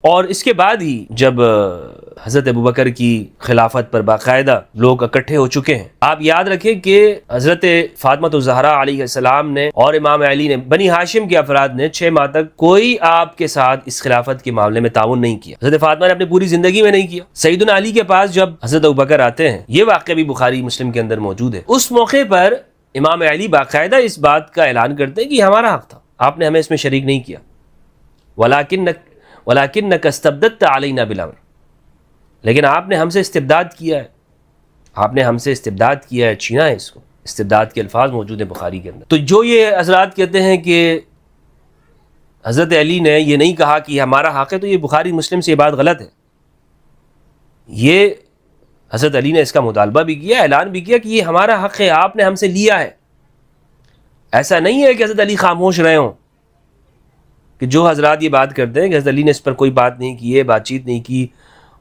اور اس کے بعد ہی جب حضرت ابوبکر کی خلافت پر باقاعدہ لوگ اکٹھے ہو چکے ہیں، آپ یاد رکھیں کہ حضرت فاطمہ الزہرا علیہ السلام نے اور امام علی نے، بنی ہاشم کے افراد نے 6 ماہ تک کوئی آپ کے ساتھ اس خلافت کے معاملے میں تعاون نہیں کیا۔ حضرت فاطمہ نے اپنی پوری زندگی میں نہیں کیا۔ سیدنا علی کے پاس جب حضرت ابوبکر آتے ہیں، یہ واقعہ بھی بخاری مسلم کے اندر موجود ہے، اس موقع پر امام علی باقاعدہ اس بات کا اعلان کرتے ہیں کہ یہ ہمارا حق تھا، آپ نے ہمیں اس میں شریک نہیں کیا۔ وَلَكِنَّكَ اسْتَبْدَدْتَ عَلَيْنَا بِالْأَمْرِ، لیکن آپ نے ہم سے استبداد کیا ہے، آپ نے ہم سے استبداد کیا ہے، چھینا ہے اس کو۔ استبداد کے الفاظ موجود ہیں بخاری کے اندر۔ تو جو یہ حضرات کہتے ہیں کہ حضرت علی نے یہ نہیں کہا کہ یہ ہمارا حق ہے، تو یہ بخاری مسلم سے یہ بات غلط ہے۔ یہ حضرت علی نے اس کا مطالبہ بھی کیا، اعلان بھی کیا کہ یہ ہمارا حق ہے، آپ نے ہم سے لیا ہے۔ ایسا نہیں ہے کہ حضرت علی خاموش رہے ہوں، کہ جو حضرات یہ بات کرتے ہیں کہ حضرت علی نے اس پر کوئی بات نہیں کی ہے، بات چیت نہیں کی،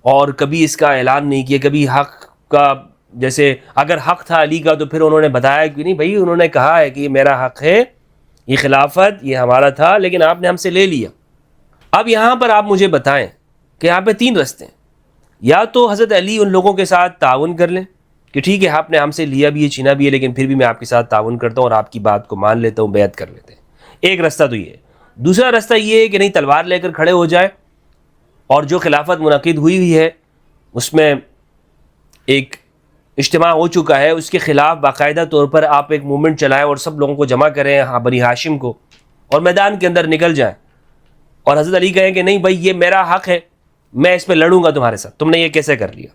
اور کبھی اس کا اعلان نہیں کیا، کبھی حق کا، جیسے اگر حق تھا علی کا تو پھر انہوں نے بتایا کہ نہیں بھائی، انہوں نے کہا ہے کہ یہ میرا حق ہے، یہ خلافت یہ ہمارا تھا، لیکن آپ نے ہم سے لے لیا۔ اب یہاں پر آپ مجھے بتائیں کہ یہاں پہ 3 رستے ہیں۔ یا تو حضرت علی ان لوگوں کے ساتھ تعاون کر لیں کہ ٹھیک ہے، آپ نے ہم سے لیا بھی ہے، چھینا بھی ہے، لیکن پھر بھی میں آپ کے ساتھ تعاون کرتا ہوں اور آپ کی بات کو مان لیتا ہوں، بیعت کر لیتے ہیں۔ ایک رستہ تو یہ ہے۔ دوسرا رستہ یہ ہے کہ نہیں، تلوار لے کر کھڑے ہو جائے، اور جو خلافت منعقد ہوئی ہے اس میں ایک اجتماع ہو چکا ہے، اس کے خلاف باقاعدہ طور پر آپ ایک موومنٹ چلائیں اور سب لوگوں کو جمع کریں، بنی ہاشم کو، اور میدان کے اندر نکل جائیں، اور حضرت علی کہیں کہ نہیں بھائی، یہ میرا حق ہے، میں اس پہ لڑوں گا تمہارے ساتھ، تم نے یہ کیسے کر لیا۔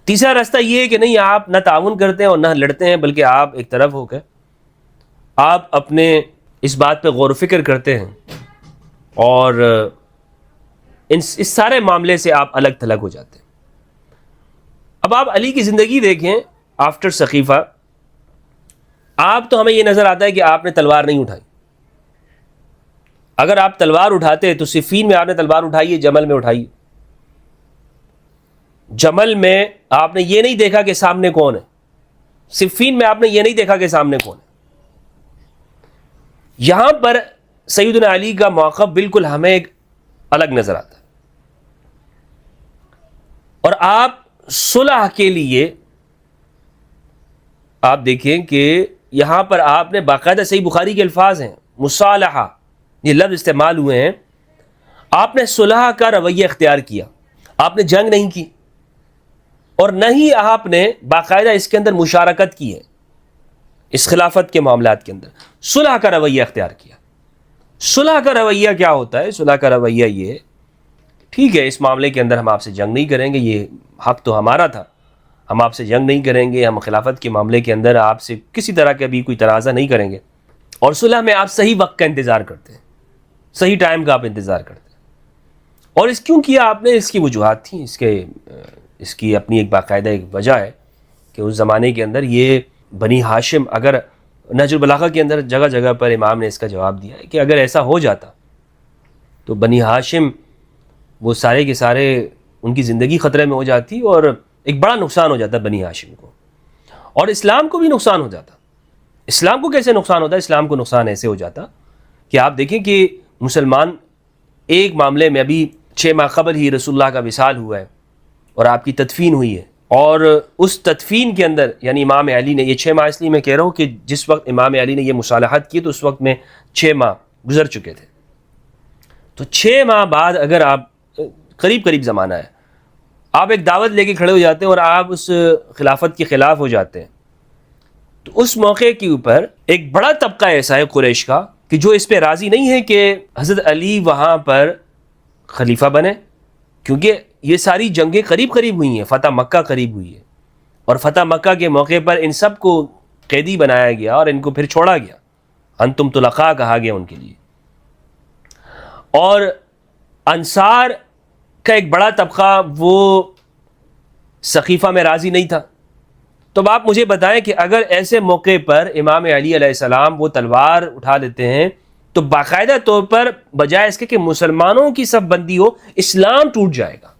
تیسرا راستہ یہ ہے کہ نہیں، آپ نہ تعاون کرتے ہیں اور نہ لڑتے ہیں، بلکہ آپ ایک طرف ہو کے آپ اپنے اس بات پہ غور و فکر کرتے ہیں، اور اس سارے معاملے سے آپ الگ تھلگ ہو جاتے ہیں۔ اب آپ علی کی زندگی دیکھیں آفٹر سقیفہ، آپ تو ہمیں یہ نظر آتا ہے کہ آپ نے تلوار نہیں اٹھائی۔ اگر آپ تلوار اٹھاتے تو صفین میں آپ نے تلوار اٹھائی ہے، جمل میں اٹھائی۔ جمل میں آپ نے یہ نہیں دیکھا کہ سامنے کون ہے، صفین میں آپ نے یہ نہیں دیکھا کہ سامنے کون ہے۔ یہاں پر سیدنا علی کا موقف بالکل ہمیں ایک الگ نظر آتا ہے، اور آپ صلح کے لیے آپ دیکھیں کہ یہاں پر آپ نے باقاعدہ، صحیح بخاری کے الفاظ ہیں، مصالحہ یہ لفظ استعمال ہوئے ہیں، آپ نے صلح کا رویہ اختیار کیا، آپ نے جنگ نہیں کی، اور نہ ہی آپ نے باقاعدہ اس کے اندر مشارکت کی ہے، اس خلافت کے معاملات کے اندر صلح کا رویہ اختیار کیا۔ صلح کا رویہ کیا ہوتا ہے؟ صلح کا رویہ یہ ہے، ٹھیک ہے اس معاملے کے اندر ہم آپ سے جنگ نہیں کریں گے، یہ حق تو ہمارا تھا، ہم آپ سے جنگ نہیں کریں گے، ہم خلافت کے معاملے کے اندر آپ سے کسی طرح کا بھی کوئی تنازع نہیں کریں گے، اور صلح میں آپ صحیح وقت کا انتظار کرتے ہیں، صحیح ٹائم کا آپ انتظار کرتے ہیں۔ اور اس کیوں کیا آپ نے؟ اس کی وجوہات تھیں، اس کی اپنی ایک باقاعدہ ایک وجہ ہے کہ اس زمانے کے اندر یہ بنی ہاشم، اگر نہج البلاغہ کے اندر جگہ جگہ پر امام نے اس کا جواب دیا ہے کہ اگر ایسا ہو جاتا تو بنی ہاشم وہ سارے کے سارے ان کی زندگی خطرے میں ہو جاتی، اور ایک بڑا نقصان ہو جاتا بنی ہاشم کو، اور اسلام کو بھی نقصان ہو جاتا۔ اسلام کو کیسے نقصان ہوتا ہے؟ اسلام کو نقصان ایسے ہو جاتا کہ آپ دیکھیں کہ مسلمان ایک معاملے میں، ابھی 6 ماہ قبل ہی رسول اللہ کا وصال ہوا ہے اور آپ کی تدفین ہوئی ہے، اور اس تدفین کے اندر یعنی امام علی نے، یہ 6 ماہ اس لیے میں کہہ رہا ہوں کہ جس وقت امام علی نے یہ مصالحت کی تو اس وقت میں 6 ماہ گزر چکے تھے، تو 6 ماہ بعد اگر آپ، قریب زمانہ ہے، آپ ایک دعوت لے کے کھڑے ہو جاتے ہیں اور آپ اس خلافت کے خلاف ہو جاتے ہیں، تو اس موقع کے اوپر ایک بڑا طبقہ ایسا ہے قریش کا کہ جو اس پہ راضی نہیں ہے کہ حضرت علی وہاں پر خلیفہ بنے، کیونکہ یہ ساری جنگیں قریب ہوئی ہیں، فتح مکہ قریب ہوئی ہے، اور فتح مکہ کے موقع پر ان سب کو قیدی بنایا گیا اور ان کو پھر چھوڑا گیا، انتم طلقاء کہا گیا ان کے لیے، اور انصار کا ایک بڑا طبقہ وہ سقیفہ میں راضی نہیں تھا۔ تو اب آپ مجھے بتائیں کہ اگر ایسے موقع پر امام علی علیہ السلام وہ تلوار اٹھا دیتے ہیں تو باقاعدہ طور پر بجائے اس کے کہ مسلمانوں کی صف بندی ہو، اسلام ٹوٹ جائے گا۔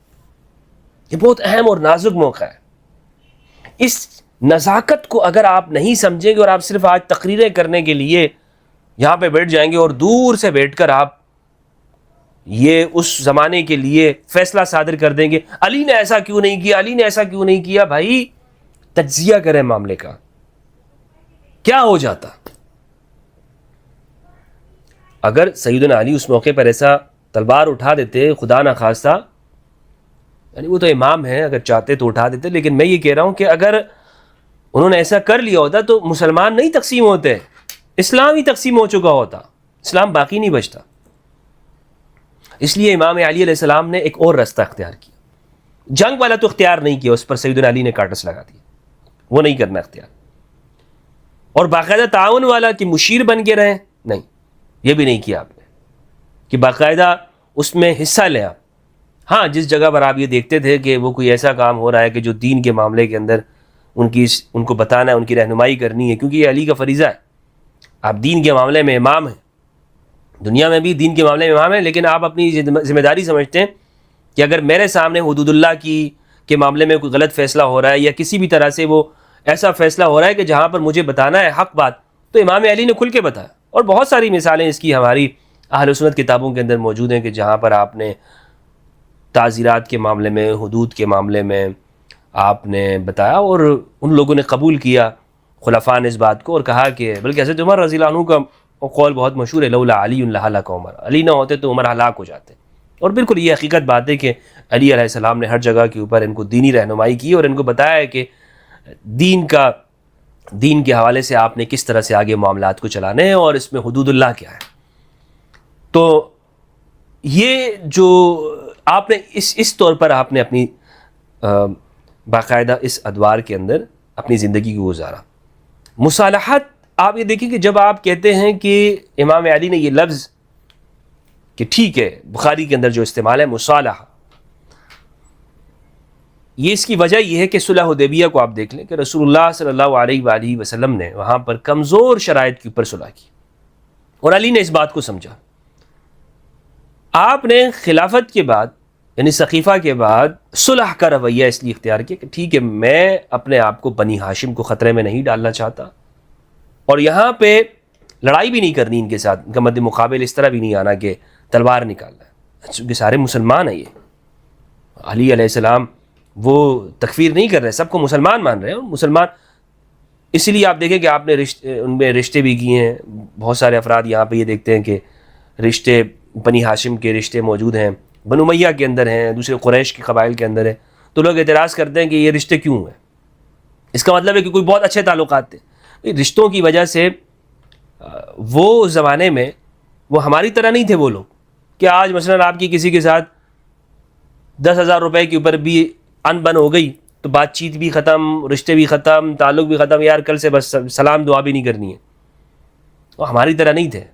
یہ بہت اہم اور نازک موقع ہے۔ اس نزاکت کو اگر آپ نہیں سمجھیں گے اور آپ صرف آج تقریریں کرنے کے لیے یہاں پہ بیٹھ جائیں گے اور دور سے بیٹھ کر آپ یہ اس زمانے کے لیے فیصلہ صادر کر دیں گے، علی نے ایسا کیوں نہیں کیا، علی نے ایسا کیوں نہیں کیا. بھائی تجزیہ کریں معاملے کا، کیا ہو جاتا اگر سیدنا علی اس موقع پر ایسا تلوار اٹھا دیتے، خدا نہ خواستہ، یعنی وہ تو امام ہیں، اگر چاہتے تو اٹھا دیتے، لیکن میں یہ کہہ رہا ہوں کہ اگر انہوں نے ایسا کر لیا ہوتا تو مسلمان نہیں تقسیم ہوتے، اسلام ہی تقسیم ہو چکا ہوتا، اسلام باقی نہیں بچتا. اس لیے امام علی علیہ السلام نے ایک اور راستہ اختیار کیا. جنگ والا تو اختیار نہیں کیا، اس پر سیدنا علی نے کاٹس لگا دیا، وہ نہیں کرنا اختیار. اور باقاعدہ تعاون والا کہ مشیر بن کے رہیں، نہیں، یہ بھی نہیں کیا آپ نے کہ باقاعدہ اس میں حصہ لیں آپ. ہاں، جس جگہ پر آپ یہ دیکھتے تھے کہ وہ کوئی ایسا کام ہو رہا ہے کہ جو دین کے معاملے کے اندر ان کو بتانا ہے، ان کی رہنمائی کرنی ہے، کیونکہ یہ علی کا فریضہ ہے. آپ دین کے معاملے میں امام ہیں، دنیا میں بھی دین کے معاملے میں امام ہیں، لیکن آپ اپنی ذمہ داری سمجھتے ہیں کہ اگر میرے سامنے حدود اللہ کے معاملے میں کوئی غلط فیصلہ ہو رہا ہے یا کسی بھی طرح سے وہ ایسا فیصلہ ہو رہا ہے کہ جہاں پر مجھے بتانا ہے حق بات، تو امام علی نے کھل کے بتایا. اور بہت ساری مثالیں اس کی ہماری اہل سنت کتابوں کے اندر موجود ہیں کہ جہاں پر آپ نے تعزیرات کے معاملے میں، حدود کے معاملے میں آپ نے بتایا، اور ان لوگوں نے قبول کیا خلفاء نے اس بات کو، اور کہا کہ بلکہ حضرت عمر رضی اللہ عنہ کا قول بہت مشہور ہے، لولا علی لہلک عمر، علی نہ ہوتے تو عمر ہلاک ہو جاتے. اور بالکل یہ حقیقت بات ہے کہ علی علیہ السلام نے ہر جگہ کے اوپر ان کو دینی رہنمائی کی اور ان کو بتایا ہے کہ دین کے حوالے سے آپ نے کس طرح سے آگے معاملات کو چلانے ہیں اور اس میں حدود اللہ کیا ہے. تو یہ جو آپ نے اس طور پر آپ نے اپنی باقاعدہ اس ادوار کے اندر اپنی زندگی کو گزارا. مصالحت، آپ یہ دیکھیں کہ جب آپ کہتے ہیں کہ امام علی نے یہ لفظ کہ ٹھیک ہے بخاری کے اندر جو استعمال ہے مصالحہ، یہ اس کی وجہ یہ ہے کہ صلح حدیبیہ کو آپ دیکھ لیں کہ رسول اللہ صلی اللہ علیہ وآلہ وسلم نے وہاں پر کمزور شرائط کے اوپر صلح کی، اور علی نے اس بات کو سمجھا. آپ نے خلافت کے بعد یعنی سقیفہ کے بعد صلح کا رویہ اس لیے اختیار کیا کہ ٹھیک ہے میں اپنے آپ کو بنی ہاشم کو خطرے میں نہیں ڈالنا چاہتا، اور یہاں پہ لڑائی بھی نہیں کرنی ان کے ساتھ، ان کا مد مقابل اس طرح بھی نہیں آنا کہ تلوار نکالنا ہے، چونکہ سارے مسلمان ہیں. یہ علی علیہ السلام وہ تکفیر نہیں کر رہے، سب کو مسلمان مان رہے ہیں، اور مسلمان اسی لیے آپ دیکھیں کہ آپ نے ان میں رشتے بھی کیے ہیں. بہت سارے افراد یہاں پہ یہ دیکھتے ہیں کہ رشتے بنی ہاشم کے رشتے موجود ہیں، بنو امیہ کے اندر ہیں، دوسرے قریش کے قبائل کے اندر ہیں، تو لوگ اعتراض کرتے ہیں کہ یہ رشتے کیوں ہیں. اس کا مطلب ہے کہ کوئی بہت اچھے تعلقات تھے. رشتوں کی وجہ سے وہ زمانے میں وہ ہماری طرح نہیں تھے وہ لوگ کہ آج مثلا آپ کی کسی کے ساتھ 10,000 روپے کے اوپر بھی ان بن ہو گئی تو بات چیت بھی ختم، رشتے بھی ختم، تعلق بھی ختم، یار کل سے بس سلام دعا بھی نہیں کرنی ہے. وہ ہماری طرح نہیں تھے.